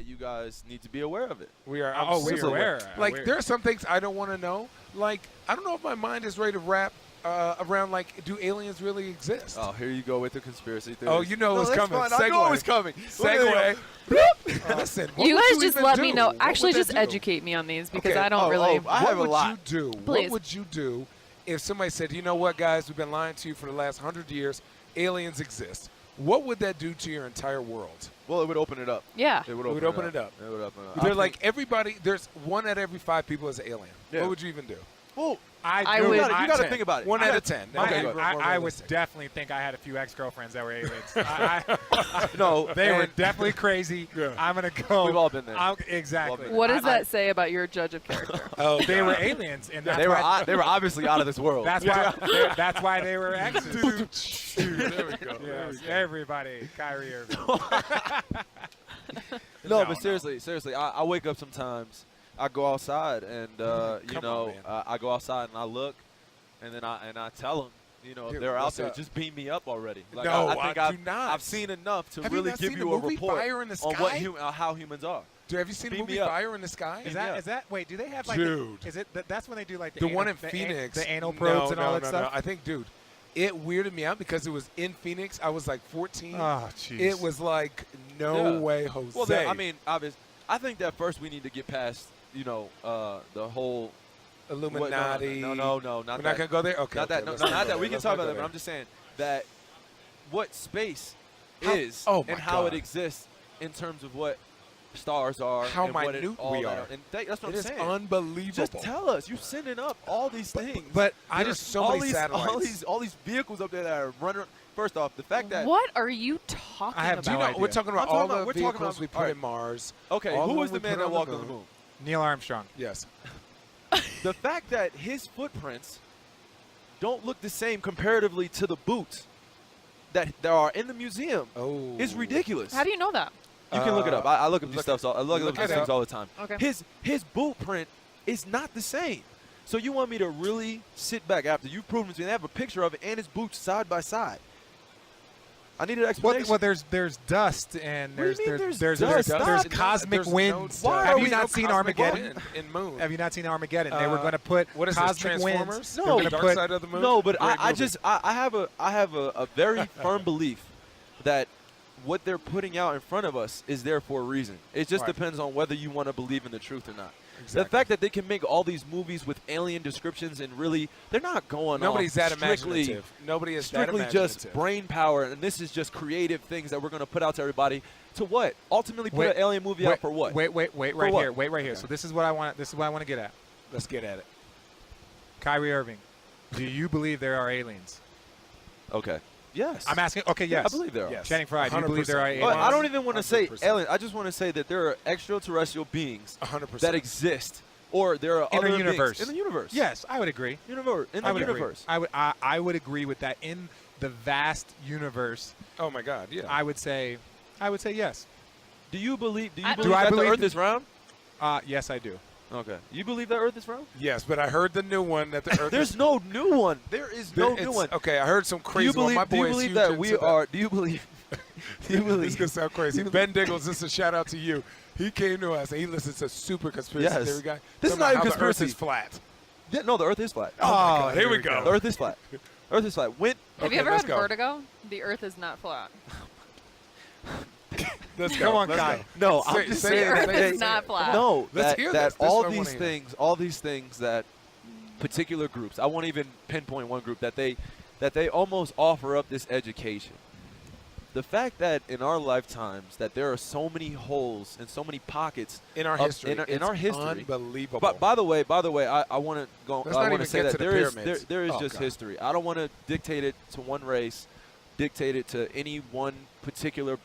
that you guys need to be aware of it. We are. we're aware. Like, there are some things I don't want to know. Like, I don't know if my mind is ready to wrap around, like, do aliens really exist? Oh, here you go with the conspiracy theory. Oh, you know what's coming. Fine. I know it's coming. Segue. Listen, what you would guys you just even let do? me know. What Actually, would that just do? educate me on these because Okay. I don't really. I have a What lot. would you do? Please. What would you do if somebody said, you know what, guys, we've been lying to you for the last 100 years. Aliens exist. What would that do to your entire world? Well, it would open it up. Yeah. It would It would open open it up. It would open it up. They're like everybody. There's 1 out of every 5 people is an alien. Yeah. What would you even do? Well, I do. would- you got to think about it. 1 out of 10. Okay, go. I would definitely think I had a few ex-girlfriends that were aliens. No, They were and definitely crazy. Yeah. I'm going to go. We've all been there. Exactly. What does that say about your judge of character? Oh, They were aliens, and that's they why, were obviously out of this world. that's why they were exes. there we go. Yes, everybody, Kyrie Irving. No, but seriously, I wake up sometimes. I go outside and Come on, man. I go outside and I look, and then I tell them, you know, Dude, if they're out what's there, up? just beam me up already. Like, No, I think do not. I've seen enough to Have you really not give seen you the a movie report Fire in the on what Sky? how humans are. Dude, have you seen the Beam movie me up. Fire in the Sky? Is that? Wait, do they have like? Dude. Is it? That's when they do like The anal, one in the Phoenix. the anal probes and all that no. stuff. I think, dude, it weirded me out because it was in Phoenix. I was like 14. Oh, jeez. It was like, no Yeah. way, Jose. Well, I mean, obviously, I think that first we need to get past, you know, the whole Illuminati. No, We're not not that. going to go there? Okay. Not that. okay, No, let's not go that. there. We can Let's talk not about go that, but there. I'm just saying that what space How- is oh my and how it God. exists in terms of what stars are. How and what minute all we that are. And that's what It I'm is saying. unbelievable. Just tell us. You're sending up all these things. But I there's just so all many these, satellites. all these vehicles up there that are running. First off, the fact that What are you talking I have about? Do you know, idea. we're talking about I'm talking all about- the we're talking vehicles about- we put all right. in Mars. okay, all who the was one the we man put that on walked on the moon? Neil Armstrong. Yes. The fact that his footprints don't look the same comparatively to the boots that there are in the museum Oh. is ridiculous. How do you know that? You can look it up. I look up these stuff. I look up look these it things up. all the time. Okay. His boot print is not the same. So you want me to really sit back after you've proven to me? They have a picture of it and his boots side by side. I need an explanation. Well, there's dust and What do you mean there's there's dust? there's Stop. cosmic There's no winds. dust. Have are you we not no seen cosmic Armageddon? wind in Moon. Have you not seen Armageddon? They were going to put What is this, cosmic winds. Transformers? No, They're The gonna Dark put- Side of the Moon? No, but Great I movie. have a very firm belief that what they're putting out in front of us is there for a reason. It just Right. depends on whether you want to believe in the truth or not. Exactly. The fact that they can make all these movies with alien descriptions and really they're not going Nobody's off that strictly, imaginative. Nobody is strictly that just imaginative. brain power, and this is just creative things that we're going to put out to everybody. To what? Ultimately, put an alien movie out for what? Wait, For right what? here. Wait right here. Okay. So this is what I want. This is what I want to get at. Let's get at it. Kyrie Irving, do you believe there are aliens? Okay. Yes. I'm asking. Okay, yes. I believe there are. Yes. Channing Frye, do you believe there are 100%. aliens? But I don't even want to say 100%. alien. I just want to say that there are extraterrestrial beings 100%. that exist, or there are In other a beings universe. in the universe. Yes, I would agree. Universe. In I the would universe. agree. I would agree with that. In the vast universe, Oh my God! Yeah. I would say yes. Do you believe? Do you I- believe Do I that believe the Earth th- is round? Yes, I do. Okay. You believe that Earth is round? yes, but I heard the new one that the Earth. There's is, no new one. There is no new it's- one. Okay, I heard some Do crazy you believe? one. My Do boy you is believe huge that into we are? Do you believe? Do you This believe? could sound crazy. Ben Diggles, this is a shout out to you. He came to us and he listens to super conspiracy Yes. theory guy. This is Talking not about even how the Earth conspiracy. is flat. Yeah, no, the Earth is flat. Oh, my God, here we go. The Earth is flat. Earth is flat. When? Have Okay, you ever let's had go. vertigo? The Earth is not flat. Let's go. Come on, Let's Kai. go. No, Say- I'm just say saying it, that The Earth say they- it, is say not it. flat. No, Let's that, hear that this. This is all what I these wanna hear. all these things that particular groups. I won't even pinpoint one group that they almost offer up this education. The fact that in our lifetimes that there are so many holes and so many pockets In our of- history. in our history. Unbelievable. But by the way, I want to go. Let's I not want even to say get that to the there is pyramids. there is Oh, just God. history. I don't want to dictate it to one race, dictate it to any one particular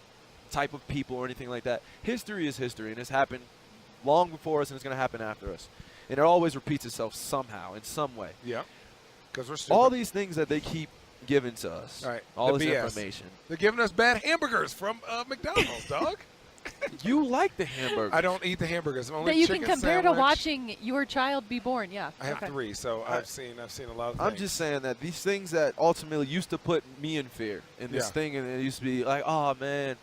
type of people or anything like that. History is history, and it's happened long before us, and it's going to happen after us, and it always repeats itself somehow in some way. yeah. Because we're stupid. All these things that they keep giving to us, All right, all the this BS. information. They're giving us bad hamburgers from McDonald's, dog. You like the hamburger? I don't eat the hamburgers. Only That you can chicken compare sandwich. to watching your child be born. Yeah. I have okay. 3, so I've seen a lot of I'm things. just saying that these things that ultimately used to put me in fear in this Yeah. thing, and it used to be like, oh man,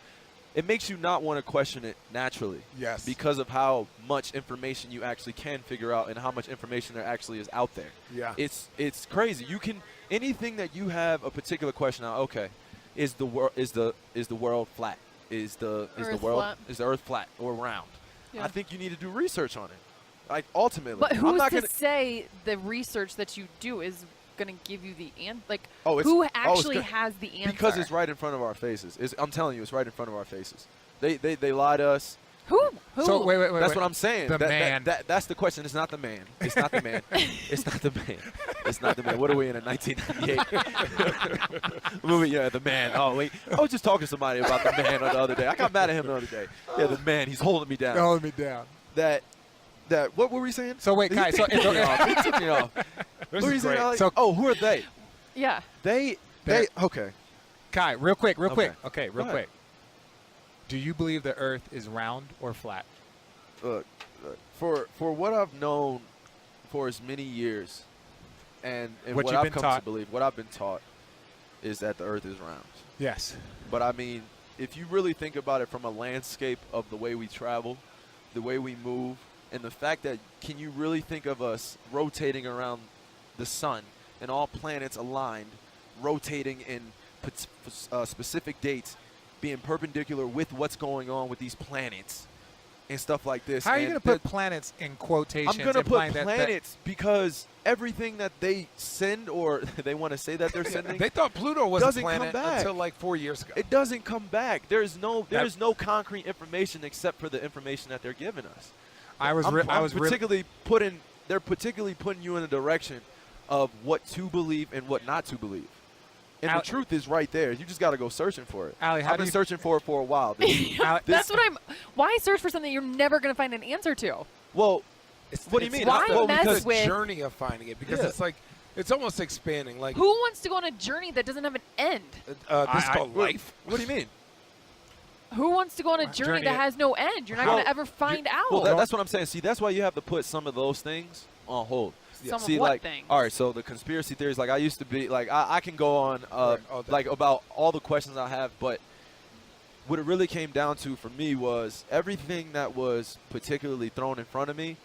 it makes you not want to question it naturally. Yes. Because of how much information you actually can figure out and how much information there actually is out there. Yeah. It's crazy. You can anything that you have a particular question on. Okay, is the world flat? Is the Earth flat or round? Yeah. I think you need to do research on it. Like ultimately, But I'm who's not to gonna, say the research that you do is going to give you the answer? Like, Oh, it's- who oh, it's actually good. has the answer? because it's right in front of our faces. I'm telling you, it's right in front of our faces. They lie to us. Who? So wait. That's what I'm saying. The man. That's the question. It's not the man. It's not the man. It's not the man. It's not the man. What are we in 1998? Movie, yeah, the man. Oh, wait. I was just talking to somebody about the man the other day. I got mad at him the other day. Yeah, the man. He's holding me down. Hold me down. That. What were we saying? So wait, Kai. So He took me off. He took me off. What were you saying, Alex? So- who are they? Yeah. They. Okay. Kai, real quick. Okay, Go real ahead. quick. Do you believe the Earth is round or flat? Look, for what I've known for as many years, and What what you've I've been come taught. to believe, what I've been taught, is that the Earth is round. Yes. But I mean, if you really think about it from a landscape of the way we travel, the way we move, and the fact that can you really think of us rotating around the sun and all planets aligned, rotating in specific dates, being perpendicular with what's going on with these planets and stuff like this. How are you And going to put planets in quotations? I'm going to implying put that- planets because everything that they send or they want to say that they're sending, They thought Pluto was a doesn't come planet back. until like 4 years ago. it doesn't come back. There's no concrete information except for the information that they're giving us. They're particularly putting you in a direction of what to believe and what not to believe. And the truth is right there. You just got to go searching for it. Allie, how I've do been you- searching for it for a while. dude. That's what I'm. Why search for something you're never going to find an answer to? Well, what do you It's mean? Why the, mess because with- the journey of finding it because Yeah. it's like it's almost expanding. Like Who wants to go on a journey that doesn't have an end? this is called life. What do you mean? Who wants to go on a Journey journey that that- has no end? You're not Well, going to ever find out. Well, that's what I'm saying. See, that's why you have to put some of those things on hold. Some See, of what like, things? all right, so the conspiracy theories, like I used to be, like I can go on, Right, all day. like about all the questions I have, but what it really came down to for me was everything that was particularly thrown in front of me,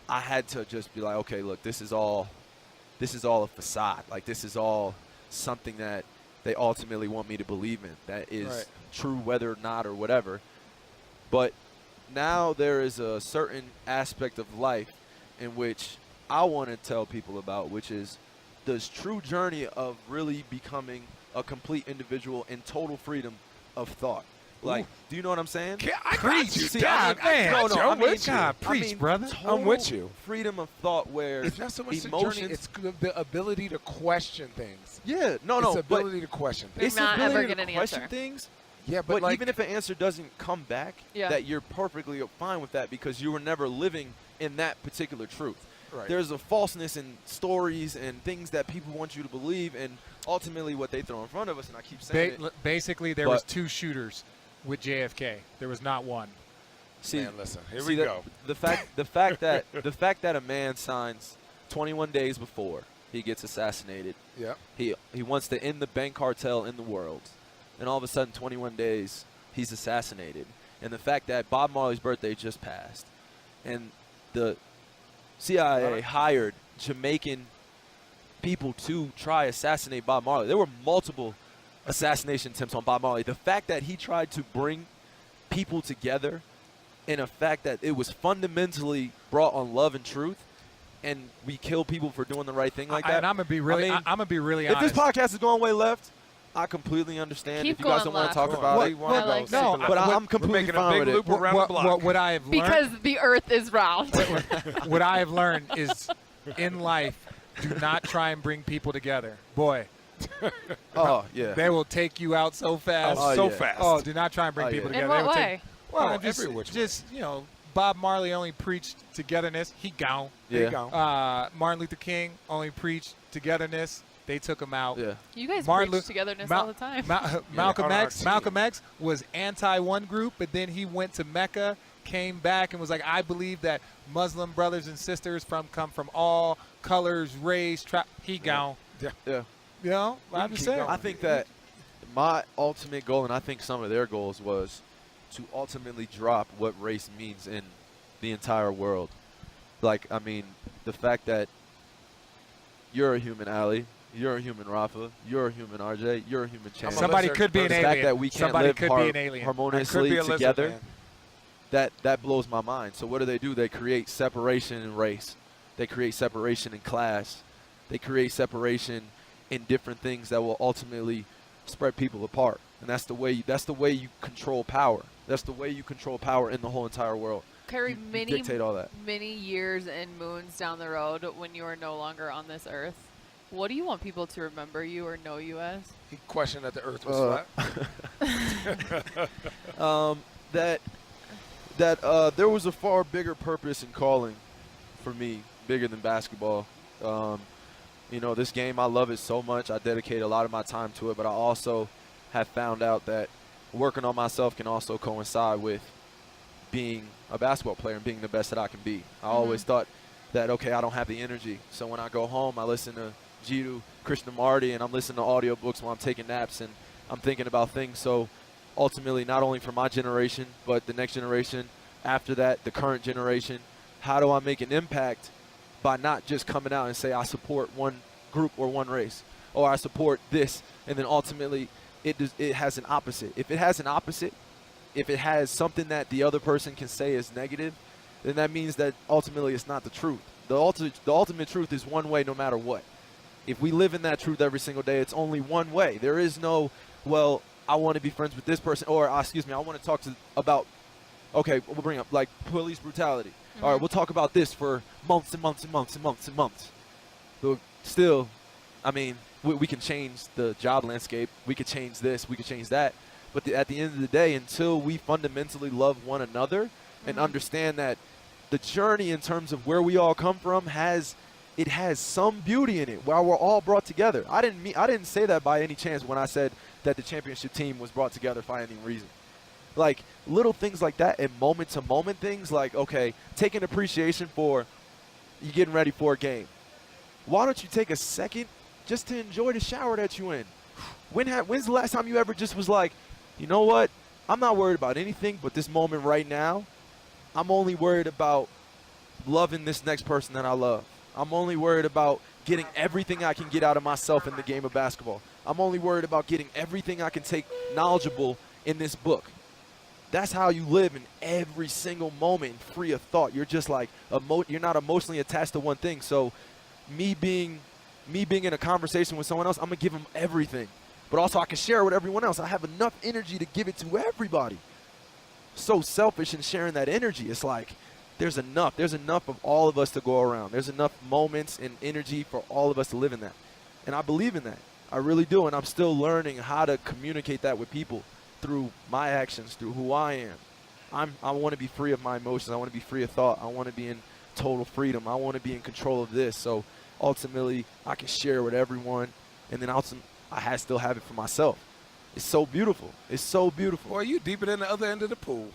I had to just be like, okay, look, this is all a facade. Like this is all something that they ultimately want me to believe in. That is Right. true, whether or not or whatever. But now there is a certain aspect of life in which I want to tell people about, which is this true journey of really becoming a complete individual in total freedom of thought. Like, do you know what I'm saying? Yeah, I Preach. got you. See, God, man. no, no, I I'm mean, with you. God, I preach, mean, brother. total I'm with you. Freedom of thought where It's not so much the emotions. journey; it's the ability to question things. yeah, no, it's no, the but ability to question things. it's not the ever ability get to an question answer. things. Yeah, But like, even if an answer doesn't come back, Yeah. that you're perfectly fine with that because you were never living in that particular truth. Right. There's a falseness in stories and things that people want you to believe, and ultimately what they throw in front of us. And I keep saying it. Basically, there But- was 2 shooters with JFK. There was not one. See, man, listen, here see we that- go. The fact that a man signs 21 days before he gets assassinated, Yeah. he wants to end the bank cartel in the world, and all of a sudden 21 days he's assassinated, and the fact that Bob Marley's birthday just passed, and the CIA hired Jamaican people to try assassinate Bob Marley. There were multiple assassination attempts on Bob Marley. The fact that he tried to bring people together, and a fact that it was fundamentally brought on love and truth, and we kill people for doing the right thing like that. And I'm gonna be really, I mean, I'm gonna be really if honest. this podcast is going way left, I completely understand. Keep if you guys going don't want left. to talk Go on. about What- it, what- I like no, super but left. I'm completely making a fine big with it. loop around the block. what I have learned, Because the Earth is round. what I have learned is, in life, do not try and bring people together. Boy, Oh yeah. they will take you out so fast. Oh, so yeah. fast. Oh, do not try and bring Oh, people yeah. together. In They what will way? Well, Oh, just, every which way. just you know, Bob Marley only preached togetherness. He gone. There you Yeah. go. Martin Luther King only preached togetherness. They took him out. Yeah. You guys Martin preach Lu- togetherness Mal- all the time. Malcolm on our X. team. Malcolm X was anti one group, but then he went to Mecca, came back, and was like, "I believe that Muslim brothers and sisters come from all colors, race, He gone. Yeah. You know, I'm just keep saying. going. I think that my ultimate goal, and I think some of their goals, was to ultimately drop what race means in the entire world. Like, I mean, the fact that you're a human, Ali, you're a human, Rafa, you're a human, RJ, you're a human, Chance. Somebody could be an The alien. fact that we can't Somebody live could be an alien. harmoniously Could be a lizard together, man. that blows my mind. So what do? They create separation in race. They create separation in class. They create separation in different things that will ultimately spread people apart. And that's the way you control power. That's the way you control power in the whole entire world. KYRIE, You many, dictate all that. many years and moons down the road when you are no longer on this earth, what do you want people to remember you or know you as? He questioned that the earth was flat. There was a far bigger purpose and calling for me, bigger than basketball. You know, this game, I love it so much. I dedicate a lot of my time to it, but I also have found out that working on myself can also coincide with being a basketball player and being the best that I can be. I always thought that, okay, I don't have the energy. So when I go home, I listen to Jiddu Krishnamurti, and I'm listening to audiobooks while I'm taking naps, and I'm thinking about things. So ultimately, not only for my generation, but the next generation, after that, the current generation, how do I make an impact by not just coming out and say I support one group or one race, or I support this, and then ultimately it has an opposite. If it has an opposite, if it has something that the other person can say is negative, then that means that ultimately it's not the truth. The ultimate truth is one way no matter what. If we live in that truth every single day, it's only one way. There is no, well, I want to be friends with this person, or excuse me, I want to talk about, okay, we'll bring up like police brutality. All right, we'll talk about this for months and months and months and months and months. But still, I mean, we can change the job landscape. We could change this. We could change that. But at the end of the day, until we fundamentally love one another and understand that the journey in terms of where we all come from has some beauty in it while we're all brought together. I didn't say that by any chance when I said that the championship team was brought together for any reason. Like little things like that and moment to moment things like, okay, take an appreciation for you getting ready for a game. Why don't you take a second just to enjoy the shower that you in? When's the last time you ever just was like, you know what? I'm not worried about anything but this moment right now. I'm only worried about loving this next person that I love. I'm only worried about getting everything I can get out of myself in the game of basketball. I'm only worried about getting everything I can take knowledgeable in this book. That's how you live in every single moment, free of thought. You're just like, you're not emotionally attached to one thing. So me being in a conversation with someone else, I'm going to give them everything. But also I can share with everyone else. I have enough energy to give it to everybody. So selfish in sharing that energy. It's like there's enough of all of us to go around. There's enough moments and energy for all of us to live in that. And I believe in that. I really do. And I'm still learning how to communicate that with people through my actions, through who I am. I want to be free of my emotions. I want to be free of thought. I want to be in total freedom. I want to be in control of this. So ultimately I can share with everyone, and then I still have it for myself. It's so beautiful. It's so beautiful. Boy, you deeper than the other end of the pool.